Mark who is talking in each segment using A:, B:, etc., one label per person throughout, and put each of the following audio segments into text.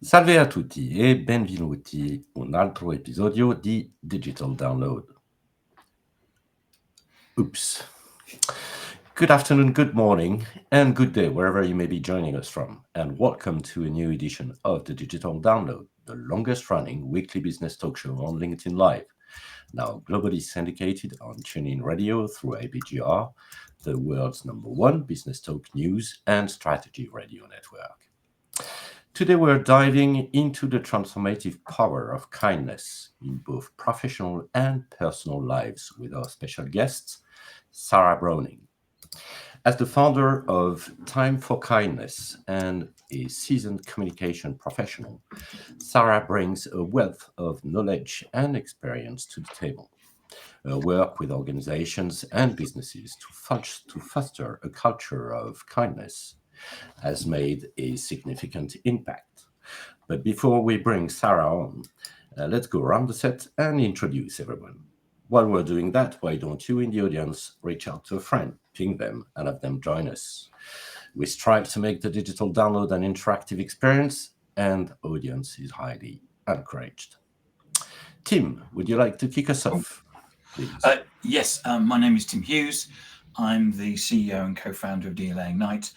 A: Salve a tutti e benvenuti a un altro episodio di Digital Download. Oops. Good afternoon, good morning, and good day wherever you may be joining us from, and welcome to a new edition of the Digital Download, the longest running weekly business talk show on LinkedIn Live, now globally syndicated on TuneIn Radio through ABGR, the world's #1 business talk news and strategy radio network. Today we're diving into the transformative power of kindness in both professional and personal lives with our special guest, Sarah Browning. As the founder of Time for Kindness and a seasoned communication professional, Sarah brings a wealth of knowledge and experience to the table. Her work with organizations and businesses to foster a culture of kindness has made a significant impact. But before we bring Sarah on, let's go around the set and introduce everyone. While we're doing that, why don't you in the audience reach out to a friend, ping them, and have them join us? We strive to make the digital download an interactive experience, and the audience is highly encouraged. Tim, would you like to kick us off, please?
B: Yes, my name is Tim Hughes. I'm the CEO and co-founder of DLA Ignite,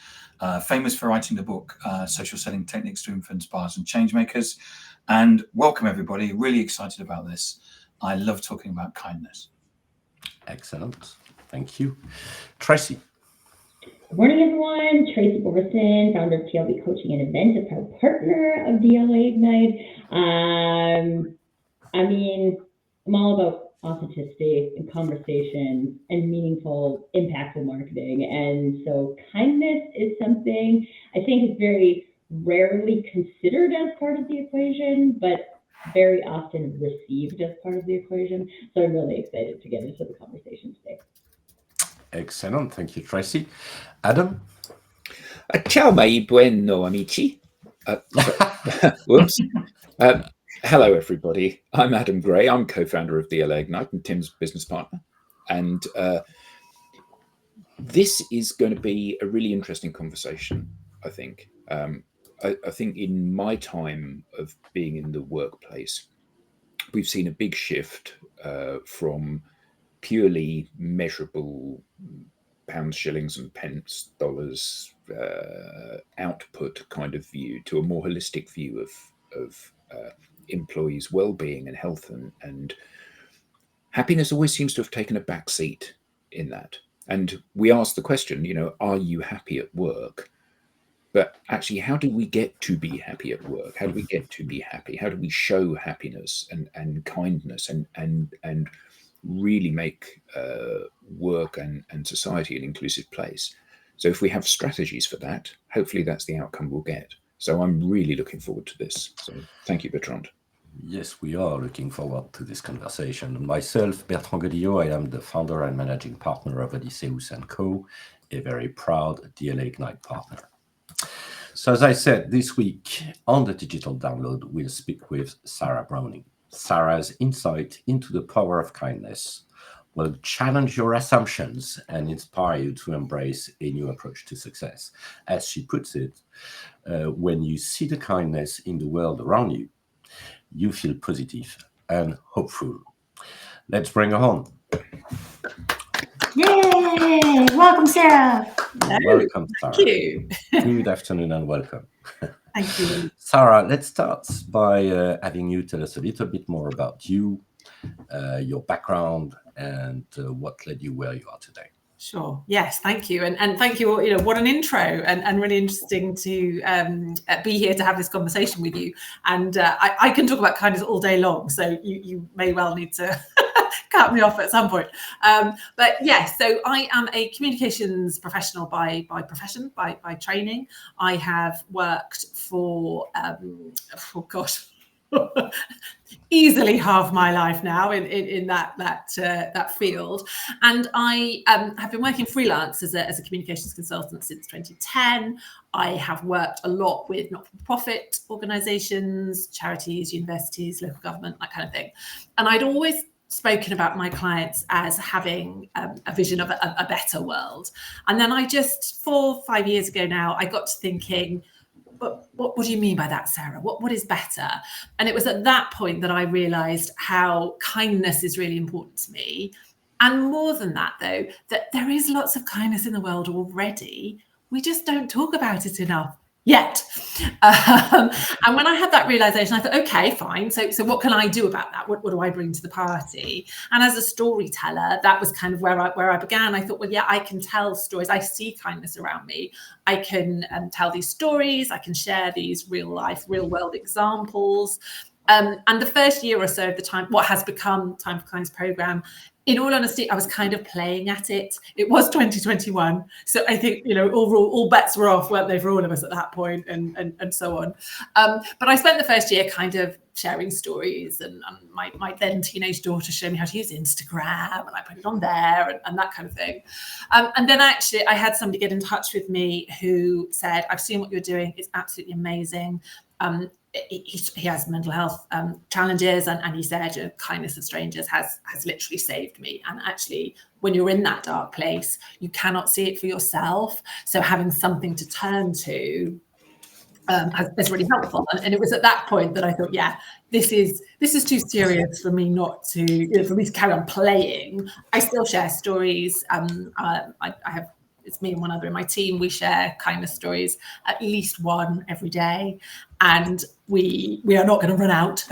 B: famous for writing the book Social Selling Techniques to Influence Buyers and Changemakers. And welcome, everybody. Really excited about this. I love talking about kindness.
A: Excellent. Thank you. Tracy.
C: Good morning, everyone. Tracy Borson, founder of TLB Coaching and Events, a proud partner of DLA Ignite. I'm all about authenticity and conversation and meaningful, impactful marketing. And so kindness is something I think is very rarely considered as part of the equation, but very often received as part of the equation. So I'm really excited to get into the conversation today.
A: Excellent. Thank you, Tracy. Adam?
D: Ciao, mai bueno, amici. Whoops. Hello, everybody. I'm Adam Gray. I'm co-founder of DLA Ignite and Tim's business partner. And this is going to be a really interesting conversation, I think. I think in my time of being in the workplace, we've seen a big shift from purely measurable pounds, shillings and pence, dollars output kind of view to a more holistic view of employees' well-being and health, and happiness always seems to have taken a back seat in that. And we ask the question, are you happy at work? But actually, how do we get to be happy at work? How do we get to be happy? How do we show happiness and kindness and really make work and society an inclusive place? So if we have strategies for that, hopefully that's the outcome we'll get. So I'm really looking forward to this. So thank you, Bertrand.
A: Yes, we are looking forward to this conversation. Myself, Bertrand Godillot, I am the founder and managing partner of Odysseus & Co., a very proud DLA Ignite partner. So as I said, this week on the Digital Download, we'll speak with Sarah Browning. Sarah's insight into the power of kindness will challenge your assumptions and inspire you to embrace a new approach to success. As she puts it, when you see the kindness in the world around you, you feel positive and hopeful. Let's bring her on.
E: Yay! Welcome, Sarah.
A: Welcome, Sarah.
E: Thank you.
A: Good afternoon and welcome.
E: Thank you.
A: Sarah, let's start by having you tell us a little bit more about you, your background, and what led you where you are today.
E: Sure. Yes. Thank you. And thank you. What an intro and really interesting to be here to have this conversation with you. And I can talk about kindness all day long. So you may well need to cut me off at some point. But yes, so I am a communications professional by profession, by training. I have worked for, easily half my life now in that field, and I have been working freelance as a communications consultant since 2010. I have worked a lot with not-for-profit organisations, charities, universities, local government, that kind of thing, and I'd always spoken about my clients as having a vision of a better world. And then I just 4 or 5 years ago now, I got to thinking, but what do you mean by that, Sarah? What is better? And it was at that point that I realized how kindness is really important to me. And more than that, though, that there is lots of kindness in the world already. We just don't talk about it enough yet. And when I had that realization, I thought, okay, fine. So what can I do about that? What do I bring to the party? And as a storyteller, that was kind of where I began. I thought, well, yeah, I can tell stories. I see kindness around me. I can tell these stories. I can share these real world examples. And the first year or so of the time, what has become Time for Kindness program, in all honesty, I was kind of playing at it. It was 2021. So I think, all bets were off, weren't they, for all of us at that point, and so on. But I spent the first year kind of sharing stories, and my then teenage daughter showed me how to use Instagram, and I put it on there and that kind of thing. And then actually I had somebody get in touch with me who said, I've seen what you're doing. It's absolutely amazing. He has mental health challenges, and he said, kindness of strangers has literally saved me. And actually, when you're in that dark place, you cannot see it for yourself. So having something to turn to is really helpful. And it was at that point that I thought, yeah, this is too serious for me not to, for me to carry on playing. I still share stories. I have. It's me and one other in my team. We share kindness stories, at least one every day, and we are not going to run out.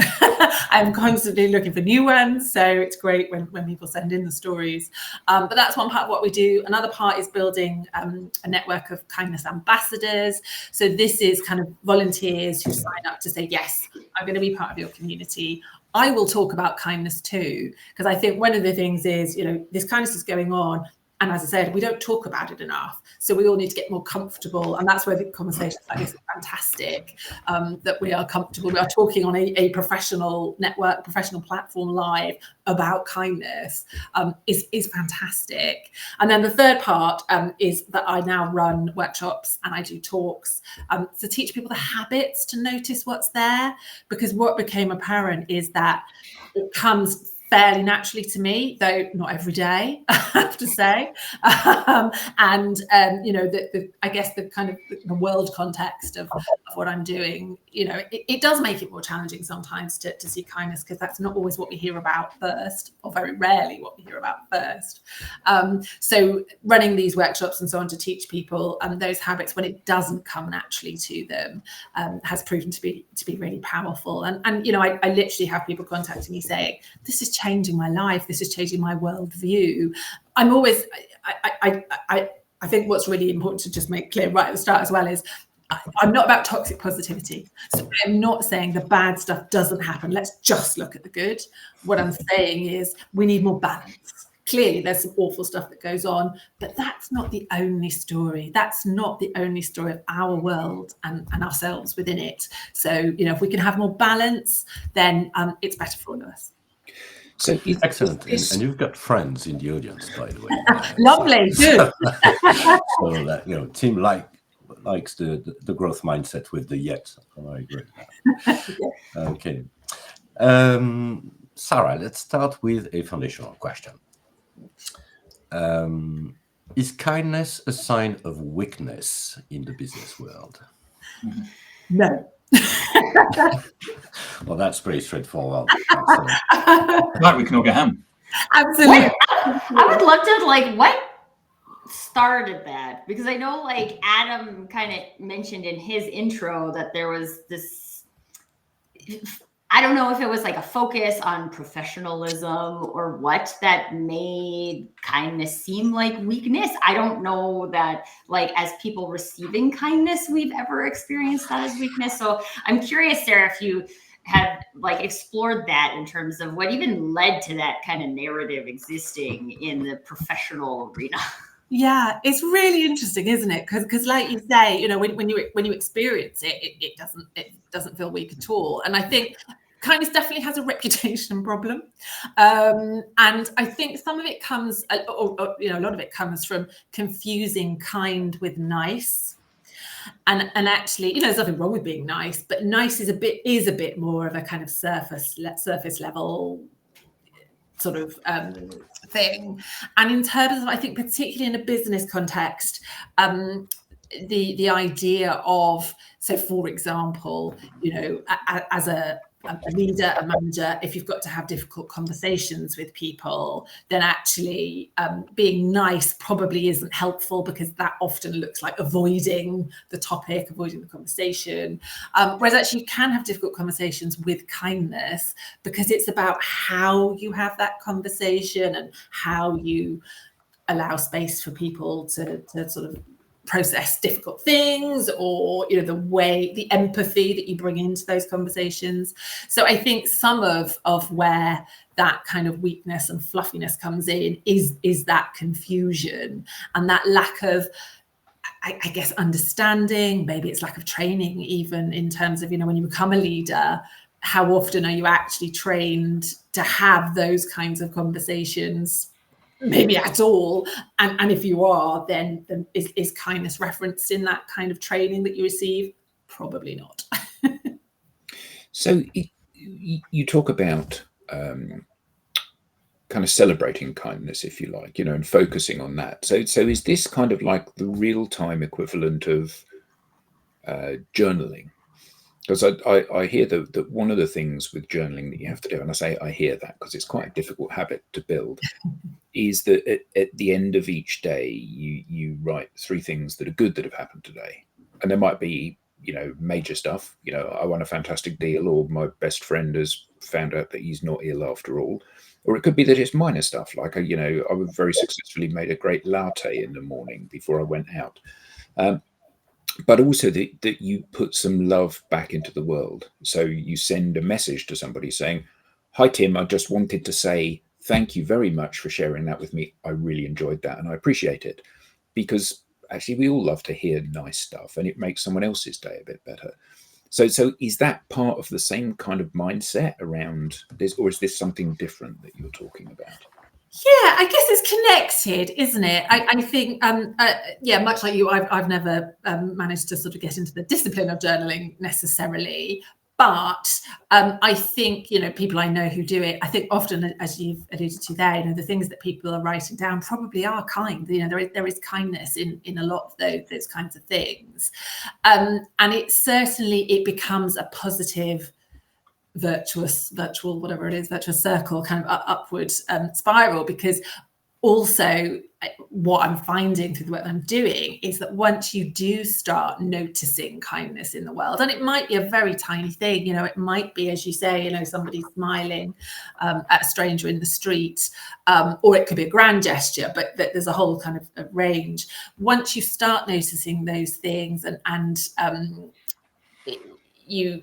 E: I'm constantly looking for new ones, so it's great when people send in the stories. But that's one part of what we do. Another part is building a network of kindness ambassadors. So this is kind of volunteers who sign up to say, yes, I'm going to be part of your community. I will talk about kindness too, because I think one of the things is, this kindness is going on. And as I said, we don't talk about it enough. So we all need to get more comfortable. And that's where the conversations like this are fantastic, that we are comfortable. We are talking on a professional network, professional platform live about kindness is fantastic. And then the third part is that I now run workshops and I do talks to teach people the habits to notice what's there. Because what became apparent is that it comes fairly naturally to me, though not every day, I have to say. I guess the kind of the world context of what I'm doing, it does make it more challenging sometimes to see kindness, because that's not always what we hear about first, or very rarely what we hear about first. So running these workshops and so on to teach people those habits when it doesn't come naturally to them has proven to be really powerful. And I literally have people contacting me saying, this is changing my life, this is changing my worldview. I'm always, I think what's really important to just make clear right at the start as well is, I'm not about toxic positivity. So I'm not saying the bad stuff doesn't happen. Let's just look at the good. What I'm saying is we need more balance. Clearly, there's some awful stuff that goes on, but that's not the only story. That's not the only story of our world and ourselves within it. So, if we can have more balance, then it's better for all of us.
D: So
A: Excellent. And you've got friends in the audience, by the way.
E: Lovely, good.
A: So that, Tim likes the growth mindset with the yet. I agree with that. Okay. Sarah, let's start with a foundational question. Is kindness a sign of weakness in the business world?
E: No.
A: Well, that's pretty straightforward.
B: Right, we can all go home.
E: Absolutely.
F: I would love to, what started that? Because I know, Adam kind of mentioned in his intro that there was this, I don't know if it was a focus on professionalism or what that made kindness seem like weakness. I don't know that, as people receiving kindness, we've ever experienced that as weakness. So I'm curious, Sarah, if you have explored that in terms of what even led to that kind of narrative existing in the professional arena.
E: Yeah, it's really interesting, isn't it? Because like you say, when you experience it, it doesn't feel weak at all. And I think kindness definitely has a reputation problem, and I think some of it comes, a lot of it comes from confusing kind with nice. And actually, there's nothing wrong with being nice, but nice is a bit more of a kind of surface level sort of thing. And in terms of, I think, particularly in a business context, the idea of, so for example, you know, as a leader, a manager, if you've got to have difficult conversations with people, then actually being nice probably isn't helpful, because that often looks like avoiding the topic, avoiding the conversation. Whereas actually you can have difficult conversations with kindness, because it's about how you have that conversation and how you allow space for people to sort of process difficult things, or, you know, the empathy that you bring into those conversations. So I think some of where that kind of weakness and fluffiness comes in is that confusion and that lack of, I guess, understanding. Maybe it's lack of training, even in terms of, you know, when you become a leader, how often are you actually trained to have those kinds of conversations? Maybe at all. And if you are, then is kindness referenced in that kind of training that you receive? Probably not.
D: So you talk about kind of celebrating kindness, if you like, you know, and focusing on that. So is this kind of like the real-time equivalent of journaling? Because I hear that one of the things with journaling that you have to do, and I say I hear that because it's quite a difficult habit to build, is that at the end of each day, you write 3 things that are good that have happened today. And there might be, you know, major stuff, you know, I won a fantastic deal, or my best friend has found out that he's not ill after all. Or it could be that it's minor stuff, like, you know, I very successfully made a great latte in the morning before I went out. But also that you put some love back into the world. So you send a message to somebody saying, "Hi, Tim, I just wanted to say thank you very much for sharing that with me. I really enjoyed that and I appreciate it." Because actually we all love to hear nice stuff, and it makes someone else's day a bit better. So is that part of the same kind of mindset around this, or is this something different that you're talking about?
E: Yeah, I guess it's connected, isn't it? I think, yeah, much like you, I've never managed to sort of get into the discipline of journaling necessarily, but I think, you know, people I know who do it, I think often, as you've alluded to there, you know, the things that people are writing down probably are kind. You know, there is kindness in a lot of those kinds of things, and it certainly, it becomes a positive virtuous circle, kind of upward spiral, because also what I'm finding through the work I'm doing is that once you do start noticing kindness in the world, and it might be a very tiny thing, you know, it might be, as you say, you know, somebody smiling at a stranger in the street, or it could be a grand gesture, but there's a whole kind of range. Once you start noticing those things, and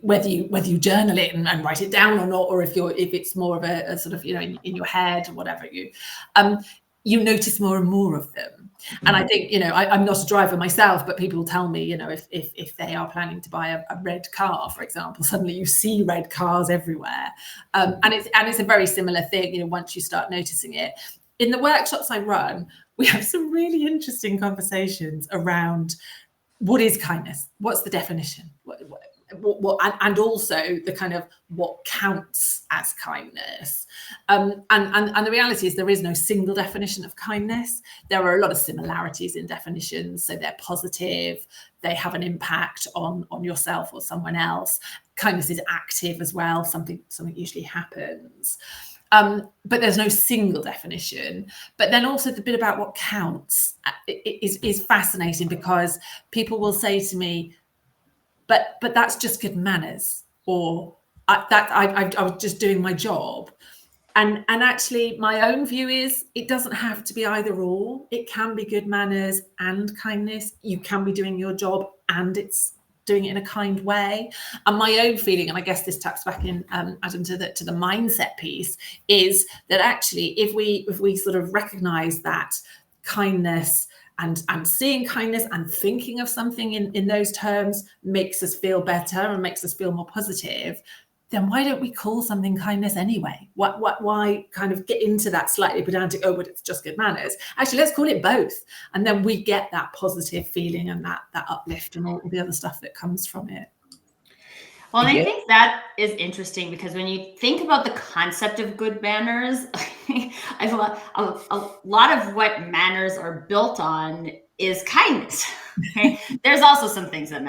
E: whether you journal it and write it down or not, or if it's more of a sort of, you know, in your head or whatever, you notice more and more of them. And I think, you know, I'm not a driver myself, but people tell me, you know, if they are planning to buy a red car, for example, suddenly you see red cars everywhere, and it's a very similar thing. You know, once you start noticing it. In the workshops I run, we have some really interesting conversations around what is kindness, what's the definition, and also the kind of what counts as kindness, and the reality is there is no single definition of kindness. There are a lot of similarities in definitions, so they're positive, they have an impact on yourself or someone else. Kindness is active as well, something usually happens, but there's no single definition. But then also the bit about what counts is fascinating, because people will say to me, but that's just good manners, or I was just doing my job. And actually my own view is it doesn't have to be either or. It can be good manners and kindness. You can be doing your job and it's doing it in a kind way. And my own feeling, and I guess this taps back in, Adam, to the mindset piece, is that actually if we sort of recognize that kindness and seeing kindness and thinking of something in those terms makes us feel better and makes us feel more positive, then why don't we call something kindness anyway? Why kind of get into that slightly pedantic, oh, but it's just good manners? Actually, let's call it both. And then we get that positive feeling and that uplift and all the other stuff that comes from it.
F: Well, and I think that is interesting, because when you think about the concept of good manners, a lot of what manners are built on is kindness. Okay? There's also some things that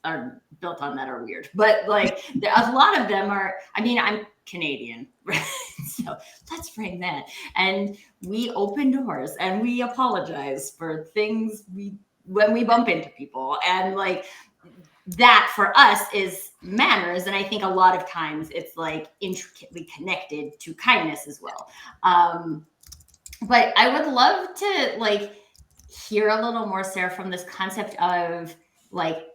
F: are built on that are weird, but like a lot of them are. I mean, I'm Canadian, right? So let's frame that. And we open doors and we apologize for things when we bump into people, and like that for us is manners. And I think a lot of times it's like intricately connected to kindness as well. But I would love to like hear a little more, Sarah, from this concept of like,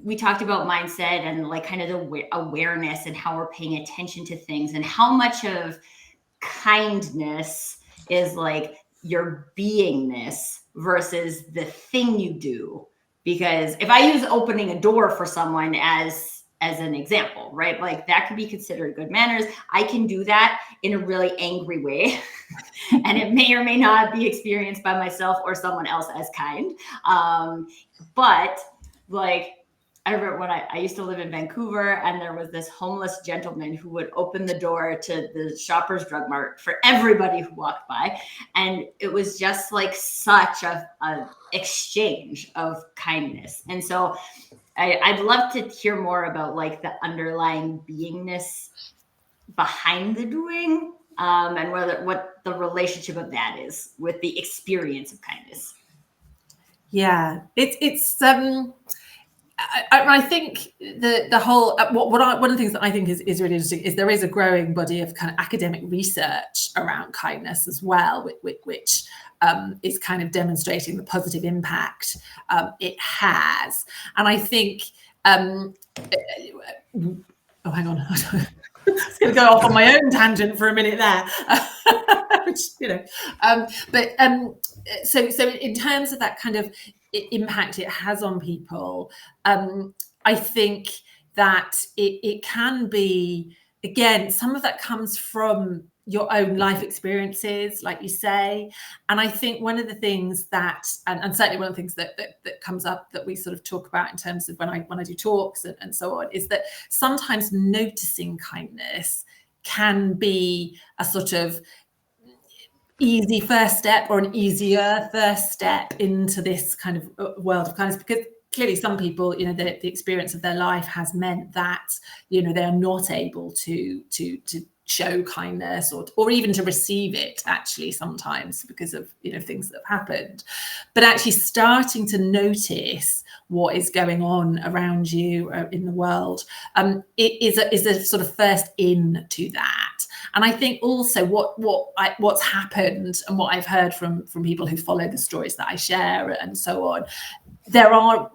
F: we talked about mindset and like kind of the awareness and how we're paying attention to things, and how much of kindness is like your beingness versus the thing you do. Because if I use opening a door for someone as an example, right? Like that could be considered good manners. I can do that in a really angry way. And it may or may not be experienced by myself or someone else as kind. But like, I remember when I used to live in Vancouver, and there was this homeless gentleman who would open the door to the Shoppers Drug Mart for everybody who walked by. And it was just like such a exchange of kindness. And so I'd love to hear more about like the underlying beingness behind the doing, and what the relationship of that is with the experience of kindness.
E: Yeah, it's I think the whole one of the things that I think is really interesting is there is a growing body of kind of academic research around kindness as well, which is kind of demonstrating the positive impact it has. And I think oh, hang on. I was going to go off on my own tangent for a minute there, which, you know, so in terms of that kind of impact it has on people, I think that it can be, again, some of that comes from your own life experiences, like you say. And I think one of the things that, and certainly one of the things that comes up that we sort of talk about in terms of when I do talks and so on, is that sometimes noticing kindness can be a sort of easy first step, or an easier first step into this kind of world of kindness, because clearly some people, you know, the experience of their life has meant that, you know, they are not able to show kindness or even to receive it, actually, sometimes because of, you know, things that have happened. But actually starting to notice what is going on around you in the world, it is a sort of first in to that. And I think also what's happened, and what I've heard from people who follow the stories that I share and so on, there are,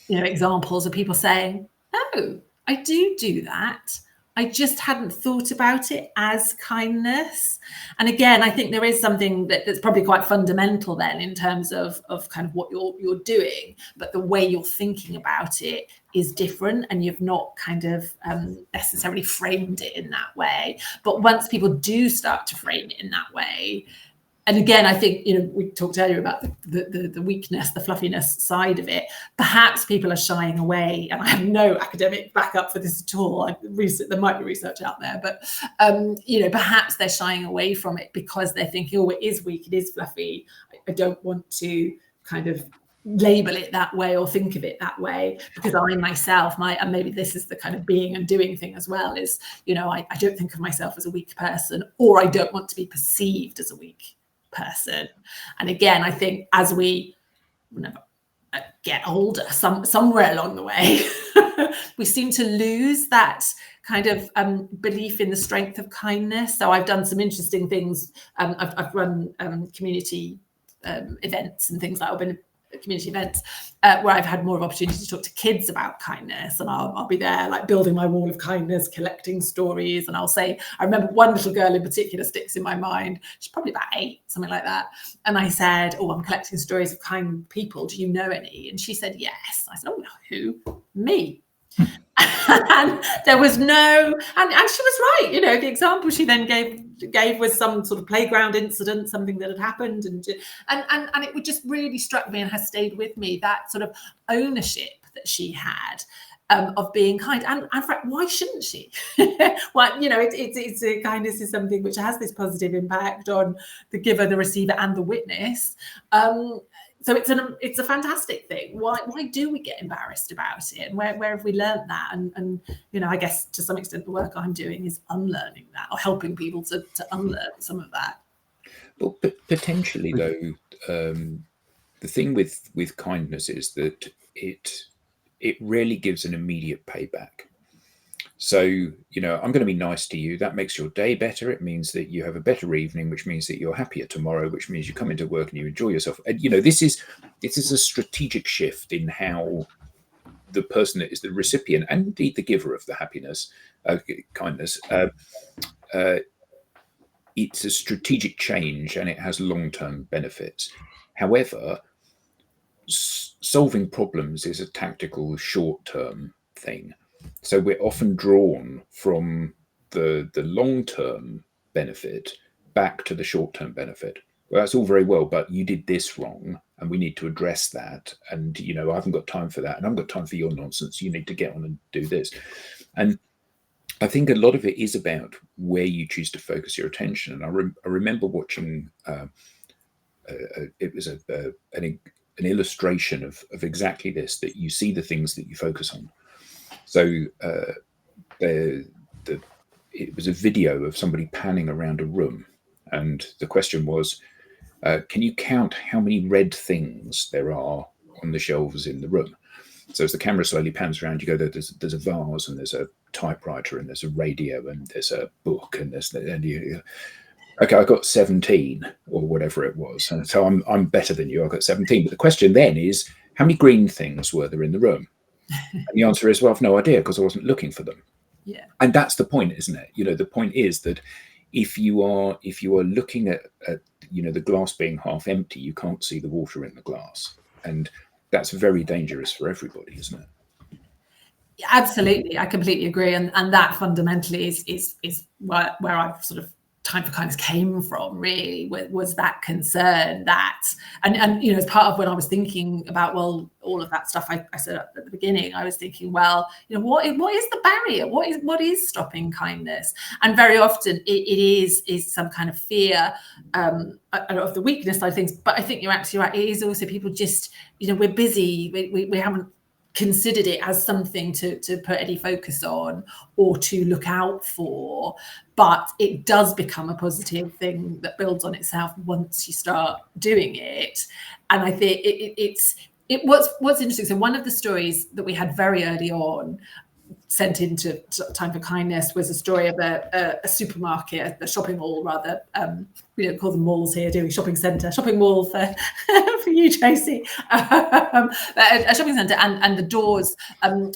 E: you know, examples of people saying, "Oh, I do that. I just hadn't thought about it as kindness." And again, I think there is something that's probably quite fundamental then in terms of kind of what you're doing, but the way you're thinking about it is different, and you've not kind of necessarily framed it in that way. But once people do start to frame it in that way, and again, I think, you know, we talked earlier about the weakness, the fluffiness side of it. Perhaps people are shying away, and I have no academic backup for this at all. There might be research out there, but you know, perhaps they're shying away from it because they're thinking, "Oh, it is weak, it is fluffy. I don't want to kind of label it that way or think of it that way, because I myself and maybe this is the kind of being and doing thing as well, is, you know, I don't think of myself as a weak person, or I don't want to be perceived as a weak person." And again, I think as we get older, somewhere along the way, we seem to lose that kind of belief in the strength of kindness. So I've done some interesting things. I've run community events and things like that. I've been community events where I've had more of opportunity to talk to kids about kindness, and I'll be there like building my wall of kindness, collecting stories. And I'll say, I remember one little girl in particular sticks in my mind. She's probably about 8, something like that. And I said, "Oh, I'm collecting stories of kind people. Do you know any?" And she said, "Yes." I said, "Oh, who?" "Me." And there was no, and she was right. You know, the example she then gave was some sort of playground incident, something that had happened, and it just really struck me and has stayed with me, that sort of ownership that she had of being kind. And why shouldn't she? Well, you know, it's a kindness is something which has this positive impact on the giver, the receiver, and the witness. so it's a fantastic thing. Why do we get embarrassed about it, and where have we learned that? And I guess to some extent the work I'm doing is unlearning that, or helping people to unlearn some of that.
D: Well, potentially though, the thing with kindness is that it rarely gives an immediate payback. So, I'm going to be nice to you. That makes your day better. It means that you have a better evening, which means that you're happier tomorrow, which means you come into work and you enjoy yourself. And, this is a strategic shift in how the person that is the recipient and indeed the giver of the happiness, kindness, it's a strategic change and it has long-term benefits. However, solving problems is a tactical short-term thing. So we're often drawn from the long-term benefit back to the short-term benefit. Well, that's all very well, but you did this wrong and we need to address that. And, I haven't got time for that. And I haven't got time for your nonsense. You need to get on and do this. And I think a lot of it is about where you choose to focus your attention. And I remember watching, it was an illustration of exactly this, that you see the things that you focus on. So it was a video of somebody panning around a room. And the question was, can you count how many red things there are on the shelves in the room? So as the camera slowly pans around, you go, there's a vase and there's a typewriter and there's a radio and there's a book and okay, I got 17 or whatever it was. And so I'm better than you. I got 17. But the question then is, how many green things were there in the room? And the answer is, well, I've no idea because I wasn't looking for them.
E: Yeah.
D: And that's the point, isn't it? The point is that if you are looking at the glass being half empty, you can't see the water in the glass. And that's very dangerous for everybody, isn't it?
E: Absolutely, I completely agree, and that fundamentally is where I've sort of time for kindness came from. Really, was that concern that, and as part of when I was thinking about all of that stuff I said at the beginning, I was thinking, what is the barrier? What is stopping kindness? And very often it is some kind of fear of the weakness side of things. But I think you're actually right. It is also people just we're busy. We haven't considered it as something to put any focus on or to look out for, but it does become a positive thing that builds on itself once you start doing it. And I think what's interesting. So one of the stories that we had very early on sent into Time for Kindness was a story of a supermarket, a shopping mall rather. We don't call them malls here, do we? Shopping mall for you, Tracy. A shopping centre, and the doors,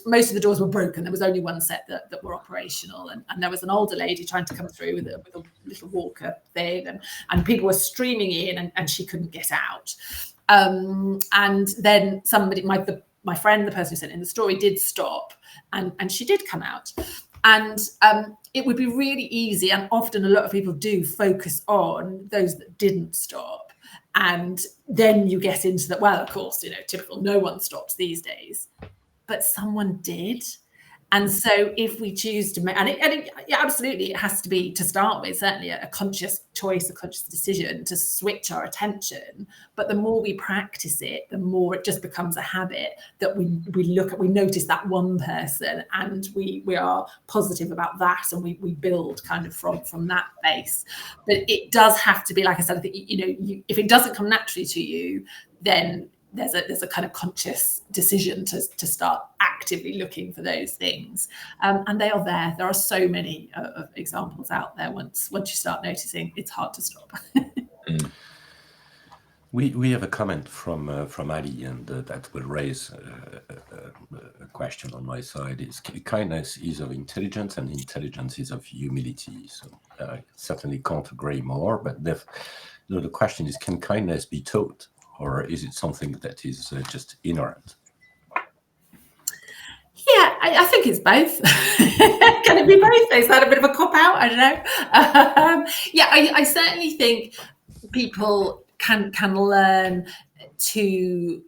E: most of the doors were broken. There was only one set that were operational, and there was an older lady trying to come through with a little walker thing, and people were streaming in, and she couldn't get out. And then somebody, my friend, the person who sent in the story, did stop, and she did come out. And it would be really easy, and often a lot of people do focus on those that didn't stop. And then you get into that, well, of course, typical, no one stops these days. But someone did. And so if we choose to make, absolutely, it has to be, to start with, certainly a conscious choice, a conscious decision to switch our attention. But the more we practice it, the more it just becomes a habit that we notice that one person, and we are positive about that, and we build kind of from that base. But it does have to be, like I said, I think, if it doesn't come naturally to you, then there's a kind of conscious decision to start actively looking for those things, and they are there. There are so many examples out there. Once you start noticing, it's hard to stop.
A: We have a comment from Ali, and that will raise a question on my side. Is kindness is of intelligence, and intelligence is of humility. So I certainly can't agree more. But the question is, can kindness be taught? Or is it something that is just inherent?
E: Yeah, I think it's both. Can it be both? Is that a bit of a cop-out? I don't know. I certainly think people can learn to.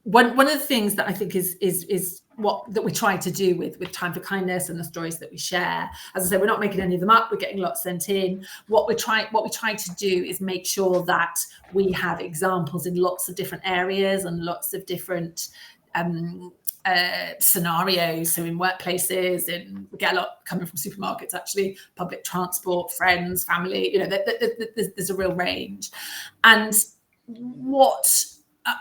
E: One of the things that I think is that we try to do with Time for Kindness and the stories that we share. As I say, we're not making any of them up. We're getting lots sent in. What we try to do is make sure that we have examples in lots of different areas and lots of different scenarios. So in workplaces, we get a lot coming from supermarkets, actually, public transport, friends, family. There's a real range. And what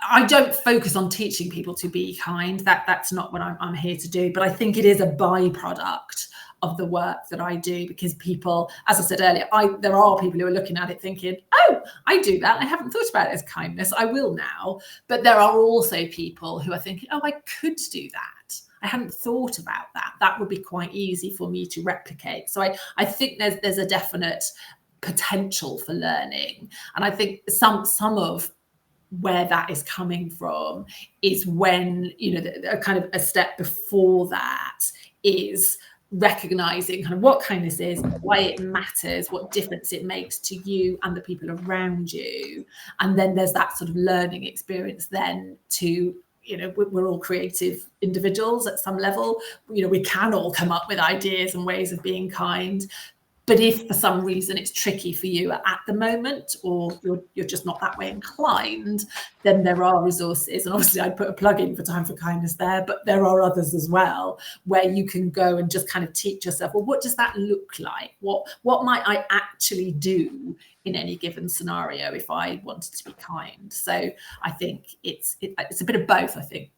E: I don't focus on teaching people to be kind. That's not what I'm here to do. But I think it is a byproduct of the work that I do, because people, as I said earlier, there are people who are looking at it thinking, oh, I do that. I haven't thought about it as kindness. I will now. But there are also people who are thinking, oh, I could do that. I hadn't thought about that. That would be quite easy for me to replicate. So I think there's a definite potential for learning. And I think some of where that is coming from is when, a kind of a step before that is recognizing kind of what kindness is, why it matters, what difference it makes to you and the people around you. And then there's that sort of learning experience then to, we're all creative individuals at some level. We can all come up with ideas and ways of being kind. But if for some reason it's tricky for you at the moment, or you're just not that way inclined, then there are resources. And obviously I'd put a plug in for Time for Kindness there, but there are others as well, where you can go and just kind of teach yourself, well, what does that look like? What might I actually do in any given scenario if I wanted to be kind? So I think it's a bit of both, I think.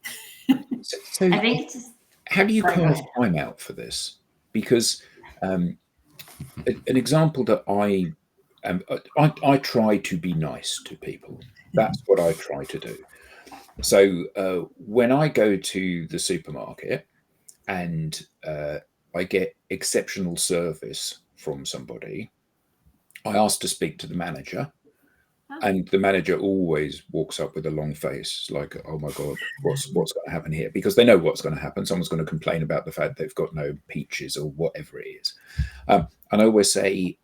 D: So
F: I think it's just,
D: how do you
F: Sorry, go
D: carve
F: ahead.
D: time out for this? Because an example that I try to be nice to people. That's what I try to do. So when I go to the supermarket and I get exceptional service from somebody, I ask to speak to the manager. And the manager always walks up with a long face, like, "Oh my God, what's going to happen here?" Because they know what's going to happen. Someone's going to complain about the fact they've got no peaches or whatever it is. And I always say,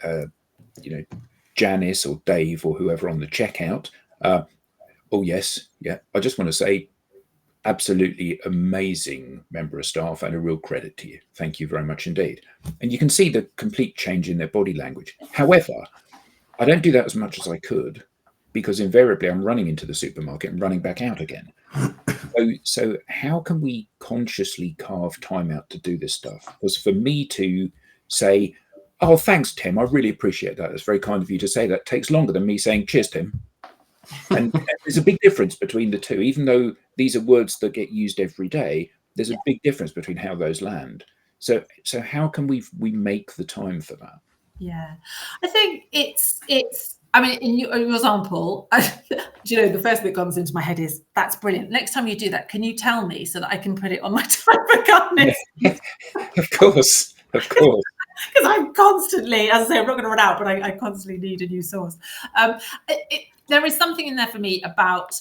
D: Janice or Dave or whoever on the checkout, "Oh yes, yeah. I just want to say, absolutely amazing member of staff and a real credit to you. Thank you very much indeed." And you can see the complete change in their body language. However, I don't do that as much as I could, because invariably I'm running into the supermarket and running back out again. So how can we consciously carve time out to do this stuff? Because for me to say, "Oh, thanks, Tim, I really appreciate that. It's very kind of you to say that," takes longer than me saying, "Cheers, Tim." And there's a big difference between the two. Even though these are words that get used every day, there's a big difference between how those land. So how can we make the time for that?
E: Yeah, I think it's. I mean, in your example, the first thing that comes into my head is, that's brilliant. Next time you do that, can you tell me so that I can put it on my Time for Kindness?
D: Of course.
E: Because I'm constantly, as I say, I'm not going to run out, but I constantly need a new source. There is something in there for me about.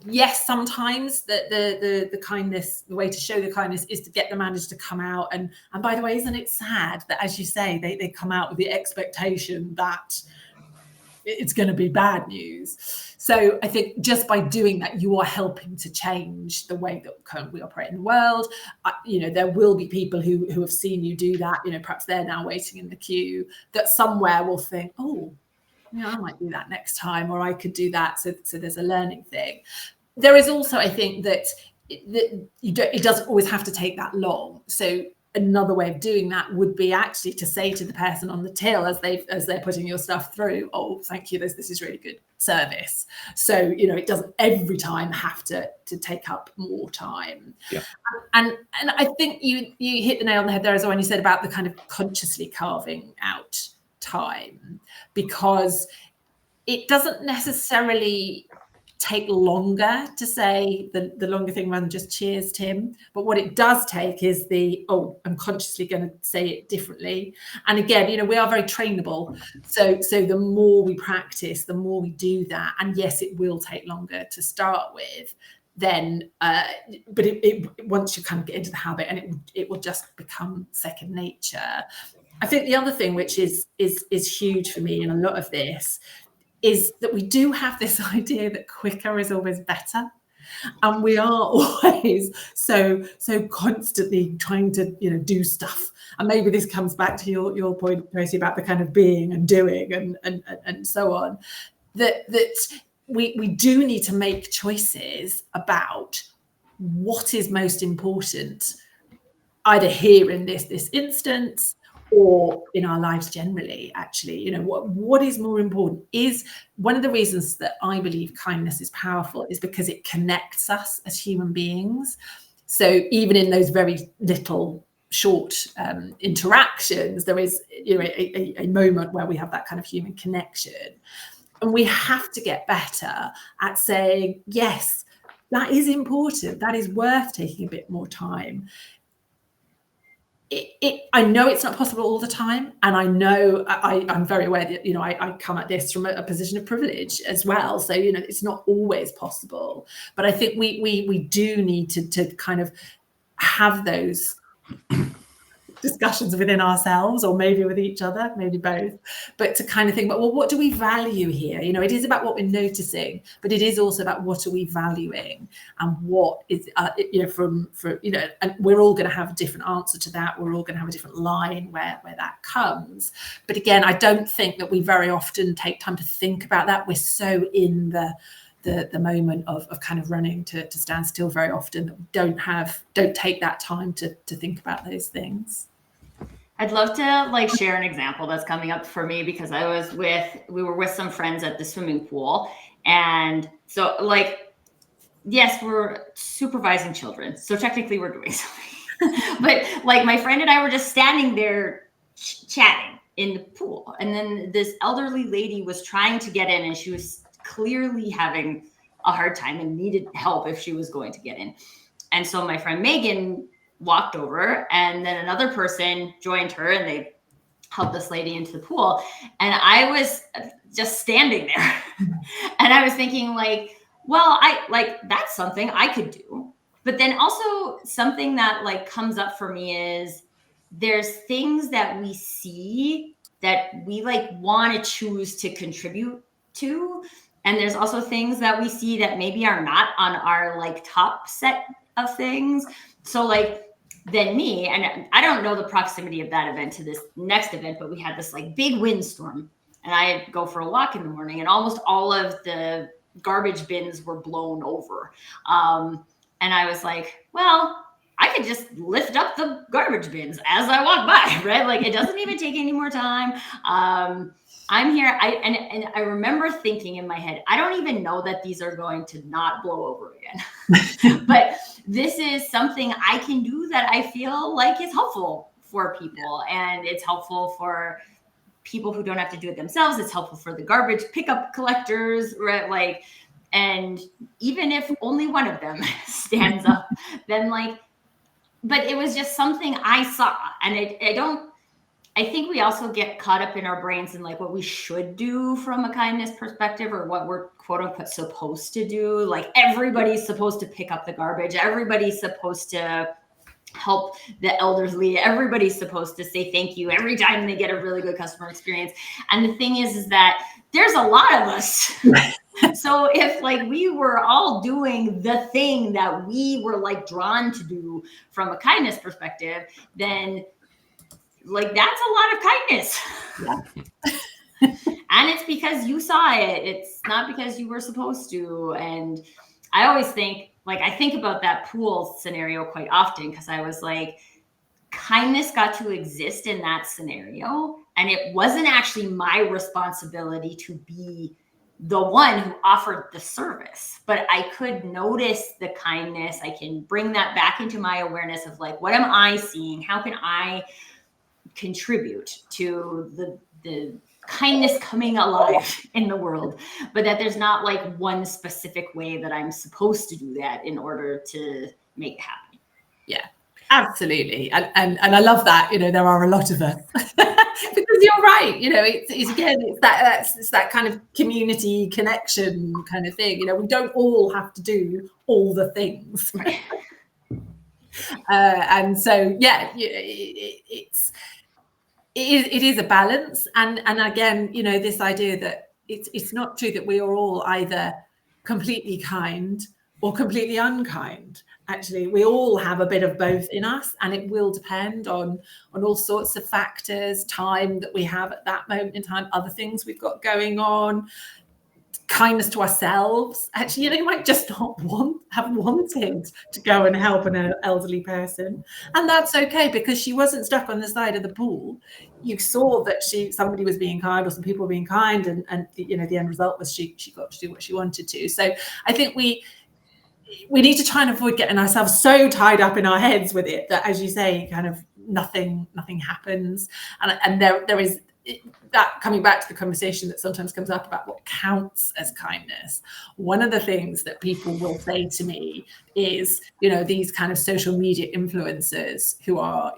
E: Yes, sometimes the kindness, the way to show the kindness is to get the manager to come out. And by the way, isn't it sad that, as you say, they come out with the expectation that it's going to be bad news? So I think just by doing that, you are helping to change the way that we operate in the world. There will be people who have seen you do that. Perhaps they're now waiting in the queue, that somewhere will think, oh, I might do that next time, or I could do that. So there's a learning thing. There is also, I think, that it doesn't always have to take that long. So another way of doing that would be actually to say to the person on the till as they're putting your stuff through, "Oh, thank you, this is really good service." So it doesn't every time have to take up more time.
D: Yeah.
E: And I think you hit the nail on the head there as well when you said about the kind of consciously carving out time, because it doesn't necessarily take longer to say the longer thing rather than just "Cheers, Tim." But what it does take is I'm consciously going to say it differently. And again, we are very trainable. So the more we practice, the more we do that. And yes, it will take longer to start with. Then, but once you kind of get into the habit, and it will just become second nature. I think the other thing which is huge for me in a lot of this is that we do have this idea that quicker is always better. And we are always so constantly trying to, do stuff. And maybe this comes back to your point, Tracy, about the kind of being and doing and so on, that we do need to make choices about what is most important, either here in this instance or in our lives generally. Actually, what is more important is one of the reasons that I believe kindness is powerful is because it connects us as human beings. So even in those very little short interactions, there is a moment where we have that kind of human connection, and we have to get better at saying, yes, that is important, that is worth taking a bit more time. I know it's not possible all the time, and I know I'm very aware that I come at this from a position of privilege as well, so it's not always possible, but I think we do need to kind of have those discussions within ourselves, or maybe with each other, maybe both, but to kind of think about, well, what do we value here? It is about what we're noticing, but it is also about what are we valuing, and what is and we're all going to have a different answer to that. We're all going to have a different line where that comes. But again, I don't think that we very often take time to think about that. We're so in the moment of kind of running to stand still very often that we don't take that time to think about those things.
F: I'd love to share an example that's coming up for me, because we were with some friends at the swimming pool, and so yes, we're supervising children, so technically we're doing something, but my friend and I were just standing there chatting in the pool, and then this elderly lady was trying to get in, and she was clearly having a hard time and needed help if she was going to get in. And so my friend Megan walked over, and then another person joined her, and they helped this lady into the pool. And I was just standing there and I was thinking well, that's something I could do. But then also something that comes up for me is there's things that we see that we want to choose to contribute to. And there's also things that we see that maybe are not on our top set of things. So then me, and I don't know the proximity of that event to this next event, but we had this big windstorm, and I go for a walk in the morning, and almost all of the garbage bins were blown over. And I was like, well, I could just lift up the garbage bins as I walk by, right? It doesn't even take any more time. I'm here. And I remember thinking in my head, I don't even know that these are going to not blow over again. But this is something I can do that I feel is helpful for people. And it's helpful for people who don't have to do it themselves. It's helpful for the garbage pickup collectors, right? And even if only one of them stands up, then but it was just something I saw. And I think we also get caught up in our brains in what we should do from a kindness perspective, or what we're quote unquote supposed to do. Everybody's supposed to pick up the garbage. Everybody's supposed to help the elderly. Everybody's supposed to say thank you every time they get a really good customer experience. And the thing is that there's a lot of us. So if we were all doing the thing that we were drawn to do from a kindness perspective, then that's a lot of kindness. Yeah. And it's because you saw it. It's not because you were supposed to. And I always think, I think about that pool scenario quite often, because I was kindness got to exist in that scenario. And it wasn't actually my responsibility to be the one who offered the service, but I could notice the kindness. I can bring that back into my awareness of what am I seeing? How can I contribute to the kindness coming alive in the world, but that there's not one specific way that I'm supposed to do that in order to make it happen.
E: Yeah, absolutely. And I love that, there are a lot of us. Because you're right, it's again, it's that kind of community connection kind of thing. We don't all have to do all the things.
F: Right.
E: And so, yeah, it is a balance. And again, this idea that it's not true that we are all either completely kind or completely unkind. Actually, we all have a bit of both in us, and it will depend on all sorts of factors, time that we have at that moment in time, other things we've got going on, kindness to ourselves. Actually, you might just not have wanted to go and help an elderly person, and that's okay, because she wasn't stuck on the side of the pool. You saw that somebody was being kind, or some people were being kind, and the end result was she got to do what she wanted to. So I think we need to try and avoid getting ourselves so tied up in our heads with it that, as you say, kind of nothing happens. And there is that, coming back to the conversation that sometimes comes up about what counts as kindness. One of the things that people will say to me is, these kind of social media influencers who are,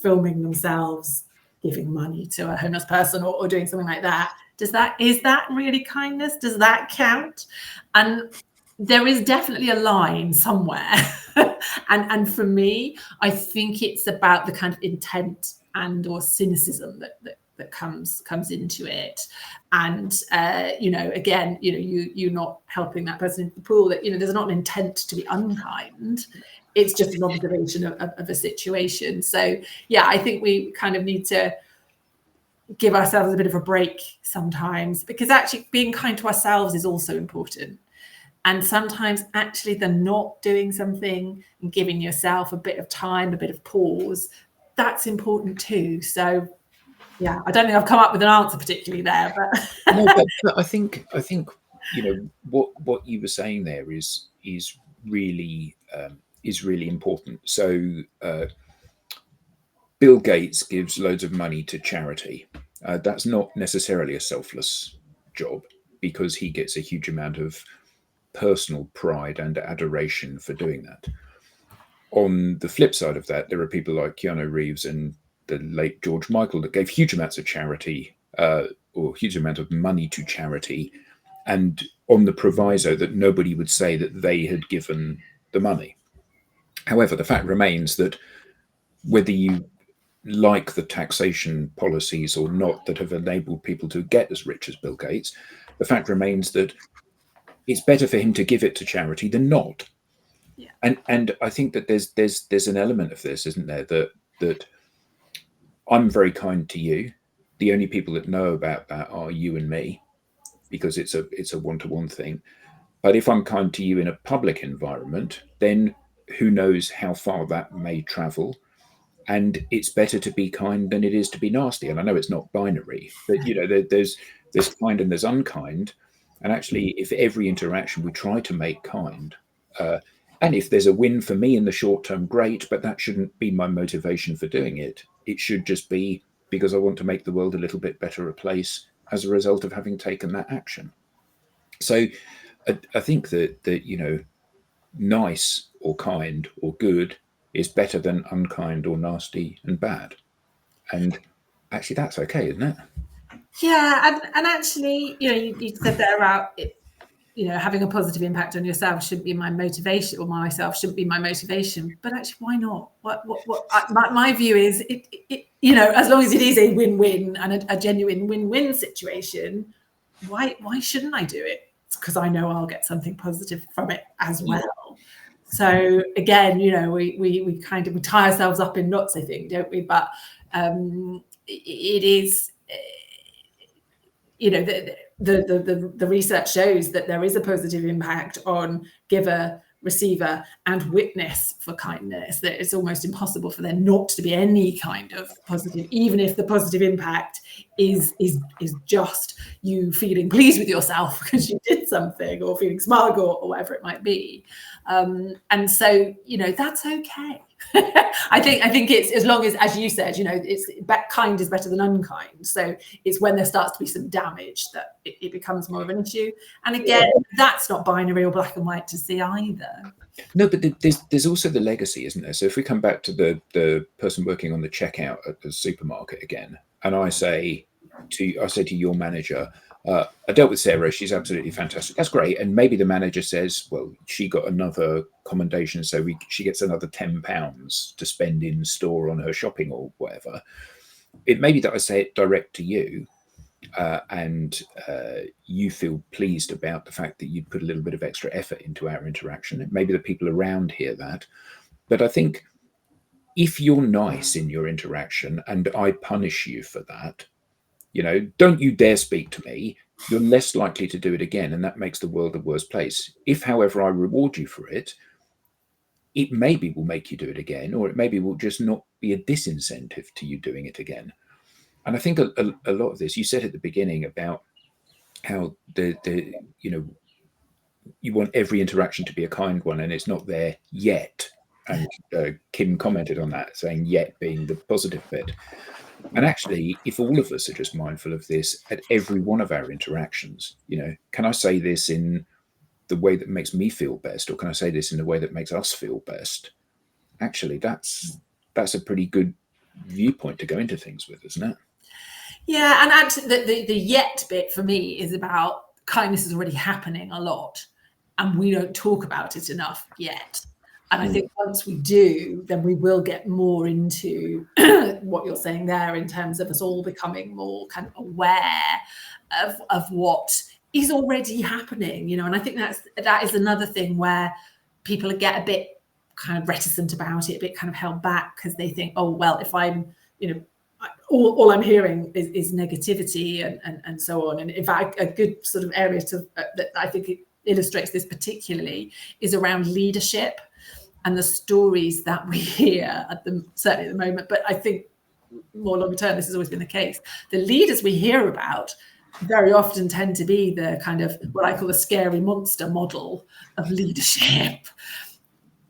E: filming themselves giving money to a homeless person or doing something like that. Is that really kindness? Does that count? And there is definitely a line somewhere. and for me, I think it's about the kind of intent and or cynicism that comes into it. And again, you're not helping that person into the pool, that there's not an intent to be unkind. It's just an observation of a situation. So yeah, I think we kind of need to give ourselves a bit of a break sometimes, because actually being kind to ourselves is also important. And sometimes actually the not doing something and giving yourself a bit of time, a bit of pause, that's important too. So yeah, I don't think I've come up with an answer particularly there, but
D: no, but I think what you were saying there is really important. So Bill Gates gives loads of money to charity. That's not necessarily a selfless job, because he gets a huge amount of personal pride and adoration for doing that. On the flip side of that, there are people like Keanu Reeves and the late George Michael that gave huge amounts of charity, or huge amount of money to charity, and on the proviso that nobody would say that they had given the money. However, the fact remains that whether you like the taxation policies or not that have enabled people to get as rich as Bill Gates, the fact remains that it's better for him to give it to charity than not.
E: Yeah.
D: And I think that there's an element of this, isn't there, that I'm very kind to you. The only people that know about that are you and me, because it's a one-to-one thing. But if I'm kind to you in a public environment, then who knows how far that may travel. And it's better to be kind than it is to be nasty. And I know it's not binary, but there's kind and there's unkind. And actually, if every interaction we try to make kind, and if there's a win for me in the short term, great, but that shouldn't be my motivation for doing it. It should just be because I want to make the world a little bit better a place as a result of having taken that action. So I think that nice or kind or good is better than unkind or nasty and bad. And actually, that's okay, isn't it?
E: Yeah, and actually, you said there about it, having a positive impact on yourself shouldn't be my motivation, or myself shouldn't be my motivation. But actually, why not? My view is, it as long as it is a win-win and a genuine win-win situation, why shouldn't I do it? It's because I know I'll get something positive from it as well. Yeah. So again, we kind of tie ourselves up in knots, I think, don't we? But it is, the research shows that there is a positive impact on giver, receiver, and witness for kindness. That it's almost impossible for there not to be any kind of positive, even if the positive impact is just you feeling pleased with yourself because you did something, or feeling smug, or whatever it might be. And so that's okay. I think it's, as long as you said, it's kind is better than unkind. So it's when there starts to be some damage that it becomes more of an issue. And again, that's not binary or black and white to see either.
D: No, but there's also the legacy, isn't there? So if we come back to the person working on the checkout at the supermarket again, and I say to your manager, I dealt with Sarah, she's absolutely fantastic. That's great. And maybe the manager says, well, she got another commendation, so she gets another £10 to spend in store on her shopping or whatever. It may be that I say it direct to you, and you feel pleased about the fact that you put a little bit of extra effort into our interaction. Maybe the people around hear that. But I think if you're nice in your interaction and I punish you for that, don't you dare speak to me, you're less likely to do it again. And that makes the world a worse place. If, however, I reward you for it, it maybe will make you do it again, or it maybe will just not be a disincentive to you doing it again. And I think a lot of this, you said at the beginning about how you want every interaction to be a kind one, and it's not there yet. And Kim commented on that, saying yet being the positive bit. And actually, if all of us are just mindful of this at every one of our interactions, can I say this in the way that makes me feel best, or can I say this in the way that makes us feel best? Actually, that's a pretty good viewpoint to go into things with, isn't it?
E: Yeah, and actually the yet bit for me is about kindness is already happening a lot, and we don't talk about it enough yet. And I think once we do, then we will get more into what you're saying there in terms of us all becoming more kind of aware of what is already happening, And I think that is another thing where people get a bit kind of reticent about it, a bit kind of held back because they think, oh, well, if I'm, all I'm hearing is negativity and so on. And in fact, a good sort of area that I think it illustrates this particularly is around leadership and the stories that we hear certainly at the moment. But I think more longer term, this has always been the case. The leaders we hear about very often tend to be the kind of what I call the scary monster model of leadership.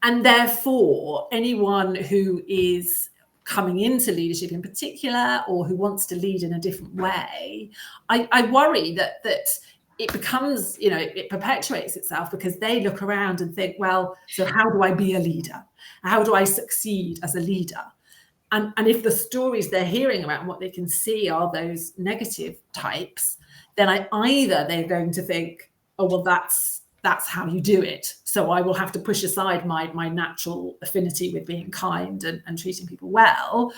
E: And therefore, anyone who is coming into leadership in particular, or who wants to lead in a different way, I worry that it becomes, it perpetuates itself because they look around and think, well, so how do I be a leader? How do I succeed as a leader? And if the stories they're hearing about and what they can see are those negative types, then either they're going to think, oh, well, that's how you do it. So I will have to push aside my natural affinity with being kind and treating people well,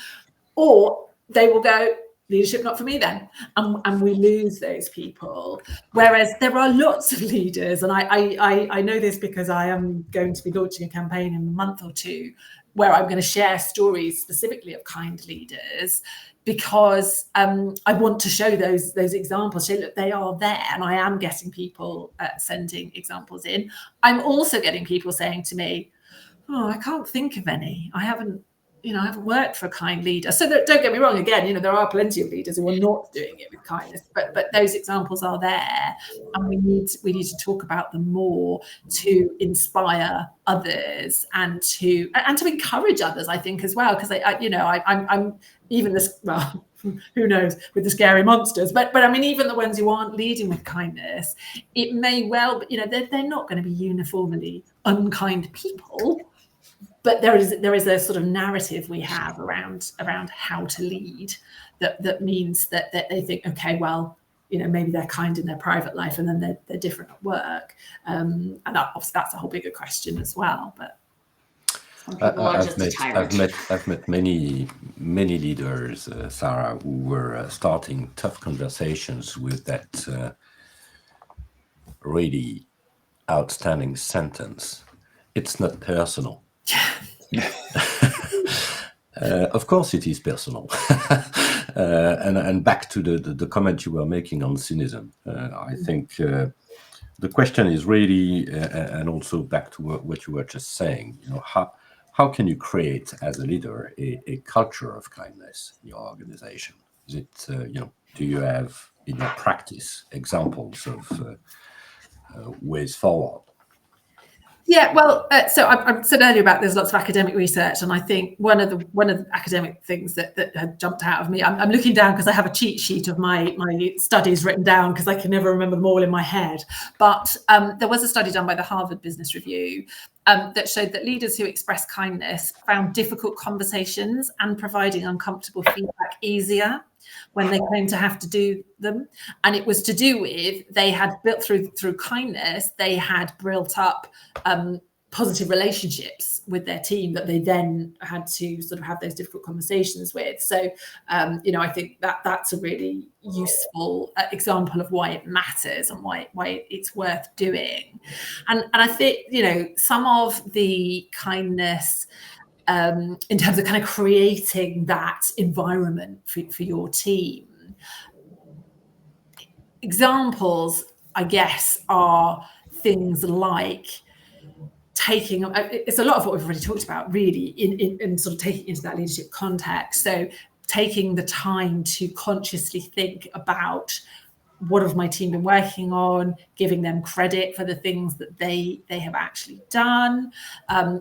E: or they will go, leadership not for me then, and we lose those people. Whereas there are lots of leaders, and I know this because I am going to be launching a campaign in a month or two where I'm going to share stories specifically of kind leaders, because I want to show those examples, show that they are there, and I am getting people sending examples in. I'm also getting people saying to me, oh, I can't think of any. I haven't worked for a kind leader. So don't get me wrong, again, there are plenty of leaders who are not doing it with kindness, but those examples are there, and we need to talk about them more to inspire others and to encourage others, I think, as well, because I'm even this, well, who knows with the scary monsters, but I mean, even the ones who aren't leading with kindness, it may well, they're not going to be uniformly unkind people. But there is a sort of narrative we have around how to lead that means that they think, okay, well, maybe they're kind in their private life and then they're different at work, and obviously that's a whole bigger question as well. But
A: I've met many leaders, Sarah, who were starting tough conversations with that really outstanding sentence: "It's not personal." Of course it is personal. And back to the comment you were making on cynicism, I think the question is really, and also back to what you were just saying, how can you create as a leader a culture of kindness in your organization? Is it, do you have in your practice examples of ways forward?
E: Yeah, well, so I said earlier about there's lots of academic research, and I think one of the academic things that had jumped out of me, I'm looking down because I have a cheat sheet of my studies written down because I can never remember them all in my head. But there was a study done by the Harvard Business Review that showed that leaders who express kindness found difficult conversations and providing uncomfortable feedback easier when they claim to have to do them. And it was to do with, they had built through kindness, they had built up positive relationships with their team that they then had to sort of have those difficult conversations with. So, I think that's a really useful example of why it matters and why it's worth doing. And I think, some of the kindness in terms of kind of creating that environment for your team. Examples, I guess, are things like taking, it's a lot of what we've already talked about, really, in sort of taking into that leadership context. So taking the time to consciously think about what have my team been working on, giving them credit for the things that they have actually done,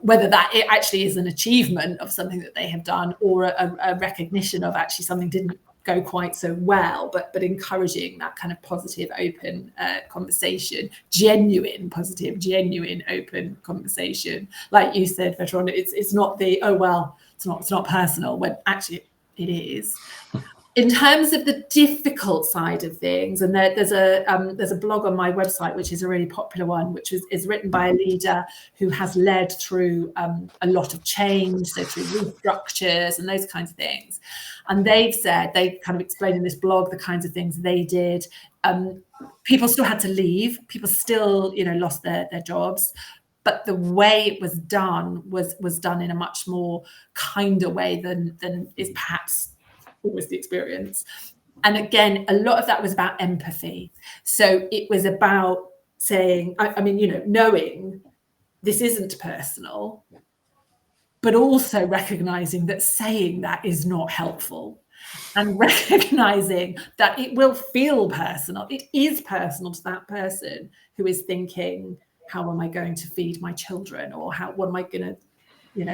E: whether that it actually is an achievement of something that they have done or a recognition of actually something didn't go quite so well, but encouraging that kind of positive, open conversation, genuine positive, genuine open conversation. Like you said, Veteran, it's not the, oh well, it's not personal, when actually it is. In terms of the difficult side of things, and there's a blog on my website, which is a really popular one, which is written by a leader who has led through a lot of change, so through restructures and those kinds of things. And they kind of explain in this blog the kinds of things they did. People still had to leave. People still, lost their jobs. But the way it was done was done in a much more kinder way than is perhaps always the experience. And again, a lot of that was about empathy. So it was about saying, knowing this isn't personal, but also recognizing that saying that is not helpful, and recognizing that it will feel personal. It is personal to that person who is thinking, how am I going to feed my children? Or what am I going to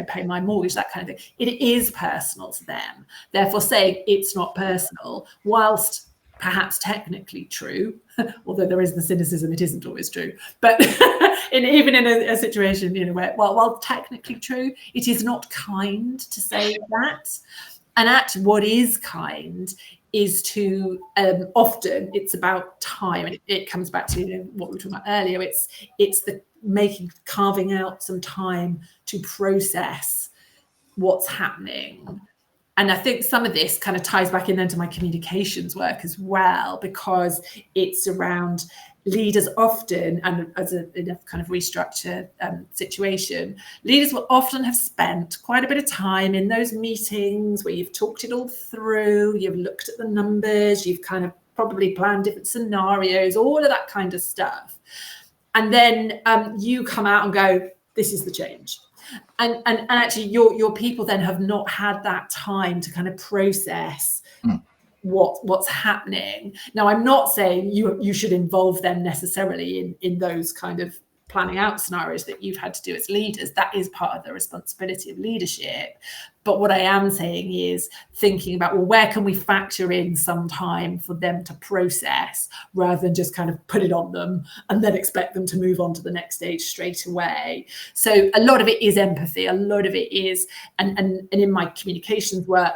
E: pay my mortgage, that kind of thing. It is personal to them. Therefore, saying it's not personal, whilst perhaps technically true, although there is the cynicism, it isn't always true. But even in a situation, where, while technically true, it is not kind to say that. And actually, what is kind is to often it's about time, and it comes back to what we were talking about earlier. It's the carving out some time to process what's happening. And I think some of this kind of ties back in into my communications work as well, because it's around leaders often, and in a kind of restructure situation, leaders will often have spent quite a bit of time in those meetings where you've talked it all through, you've looked at the numbers, you've kind of probably planned different scenarios, all of that kind of stuff. And then you come out and go, this is the change. And actually your people then have not had that time to kind of process what's happening. Now, I'm not saying you should involve them necessarily in those kind of planning out scenarios that you've had to do as leaders. That is part of the responsibility of leadership. But what I am saying is thinking about, well, where can we factor in some time for them to process, rather than just kind of put it on them and then expect them to move on to the next stage straight away. So a lot of it is empathy. A lot of it is, and in my communications work,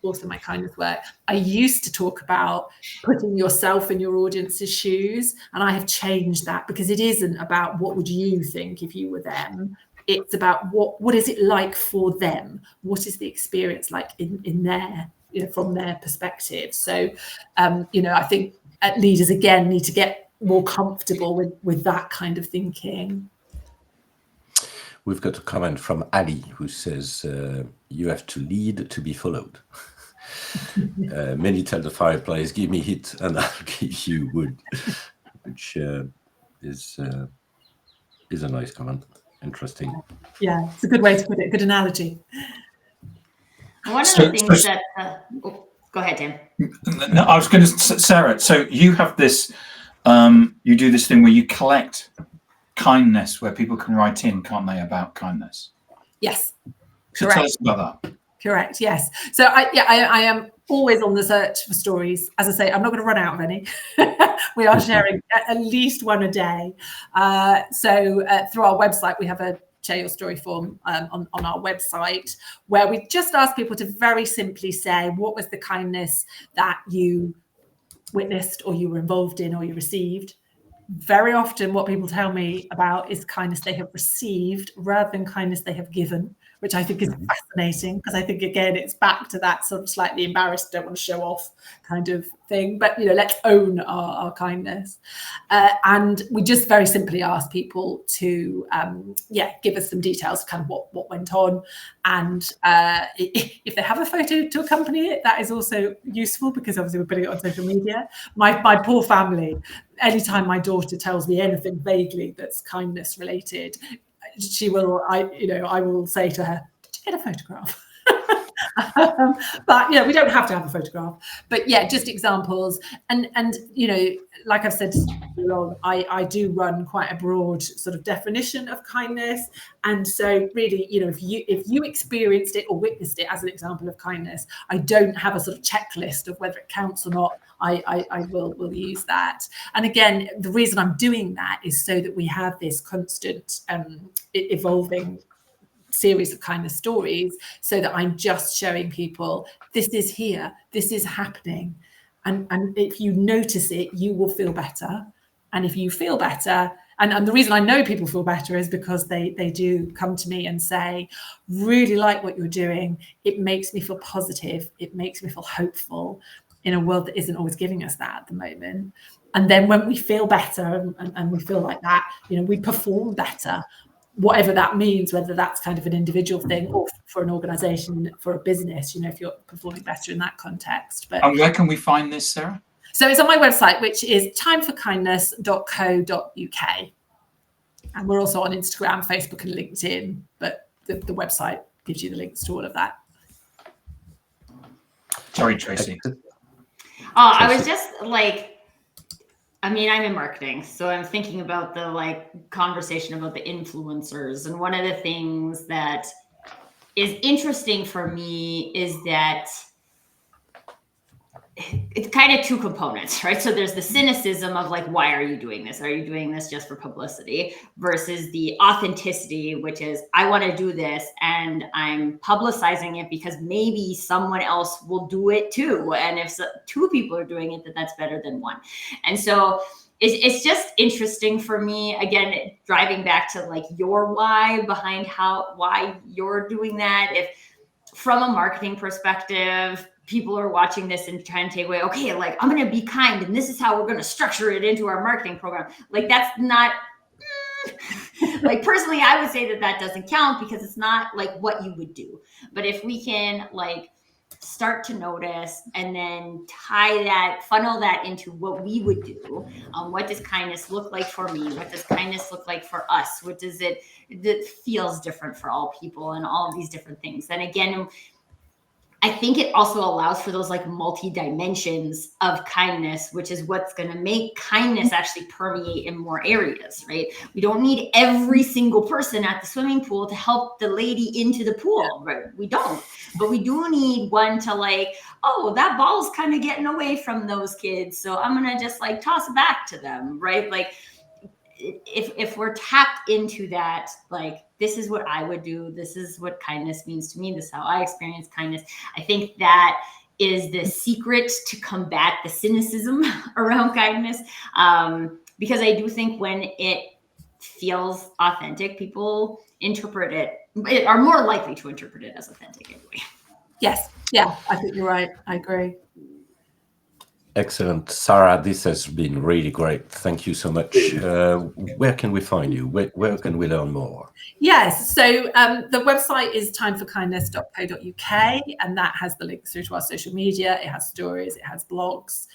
E: also my kindness work, I used to talk about putting yourself in your audience's shoes, and I have changed that, because it isn't about what would you think if you were them. It's about what is it like for them? What is the experience like in their, from their perspective? So, I think leaders again need to get more comfortable with that kind of thinking.
A: We've got a comment from Ali who says, you have to lead to be followed. Many tell the fireplace, give me heat and I'll give you wood, which is a nice comment. Interesting.
E: Yeah, it's a good way to put it. Good analogy.
F: One of the things that... go ahead, Tim.
B: No, I was going to... Sarah, so you have this... you do this thing where you collect kindness, where people can write in, can't they, about kindness?
E: Yes.
B: So
E: correct.
B: Tell us about that.
E: Correct. Yes. So I am always on the search for stories. As I say, I'm not going to run out of any. We are sharing at least one a day. So through our website, we have a share your story form on our website, where we just ask people to very simply say, what was the kindness that you witnessed, or you were involved in, or you received very often what people tell me about is kindness they have received rather than kindness they have given, which I think is fascinating, because I think, again, it's back to that sort of slightly embarrassed, don't want to show off kind of thing. But, let's own our kindness. And we just very simply ask people to, give us some details of kind of what went on. And if they have a photo to accompany it, that is also useful, because obviously we're putting it on social media. My poor family, anytime my daughter tells me anything vaguely that's kindness related, I will say to her, "Did you get a photograph?" But we don't have to have a photograph. But just examples, and like I've said long, I do run quite a broad sort of definition of kindness, and so really, if you experienced it or witnessed it as an example of kindness, I don't have a sort of checklist of whether it counts or not. I will use that. And again, the reason I'm doing that is so that we have this constant evolving series of kindness stories, so that I'm just showing people, this is here, this is happening. And if you notice it, you will feel better. And if you feel better, and the reason I know people feel better is because they do come to me and say, really like what you're doing. It makes me feel positive. It makes me feel hopeful in a world that isn't always giving us that at the moment. And then when we feel better and we feel like that, we perform better, whatever that means, whether that's kind of an individual thing or for an organization, for a business, if you're performing better in that context. But
B: and where can we find this, Sarah?
E: So it's on my website, which is timeforkindness.co.uk. And we're also on Instagram, Facebook, and LinkedIn, but the website gives you the links to all of that.
B: Sorry, Tracy.
F: I was just I'm in marketing, so I'm thinking about the conversation about the influencers. And one of the things that is interesting for me is that it's kind of two components, right? So there's the cynicism of why are you doing this? Are you doing this just for publicity? Versus the authenticity, which is, I want to do this and I'm publicizing it because maybe someone else will do it too. And if two people are doing it, that's better than one. And so it's just interesting for me, again, driving back to your why behind why you're doing that. If from a marketing perspective, people are watching this and trying to take away, okay, I'm going to be kind and this is how we're going to structure it into our marketing program. That's not, personally, I would say that doesn't count, because it's not what you would do. But if we can start to notice and then funnel that into what we would do. What does kindness look like for me? What does kindness look like for us? What does it feels different for all people, and all of these different things. And again, I think it also allows for those multi-dimensions of kindness, which is what's going to make kindness actually permeate in more areas, right? We don't need every single person at the swimming pool to help the lady into the pool, right? We don't, but we do need one to oh, that ball's kind of getting away from those kids, so I'm going to just toss it back to them, right? If we're tapped into that, this is what I would do, this is what kindness means to me, this is how I experience kindness, I think that is the secret to combat the cynicism around kindness. Because I do think when it feels authentic, people are more likely to interpret it as authentic anyway.
E: Yes. Yeah, I think you're right. I agree.
A: Excellent. Sarah, this has been really great. Thank you so much. Where can we find you? Where can we learn more?
E: Yes. So the website is timeforkindness.co.uk, and that has the links through to our social media. It has stories, it has blogs,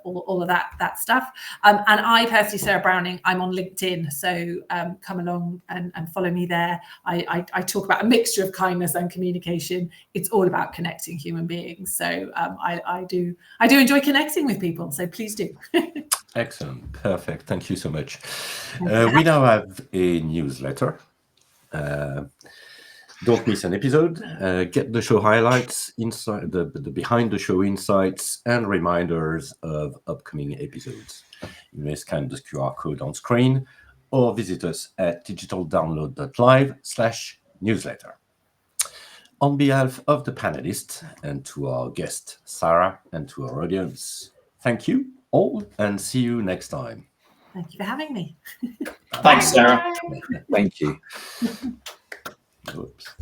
E: all of that stuff. And I personally, Sarah Browning, I'm on LinkedIn. So come along and follow me there. I talk about a mixture of kindness and communication. It's all about connecting human beings. So I do enjoy connecting with people. So please do.
A: Excellent. Perfect. Thank you so much. We now have a newsletter. Don't miss an episode. Get the show highlights, inside the behind the show insights, and reminders of upcoming episodes. You may scan the QR code on screen or visit us at digitaldownload.live/newsletter. On behalf of the panelists and to our guest, Sarah, and to our audience, thank you all, and see you next time.
E: Thank you for having me.
B: Thanks, Sarah.
F: Bye.
D: Thank you.
A: Oops.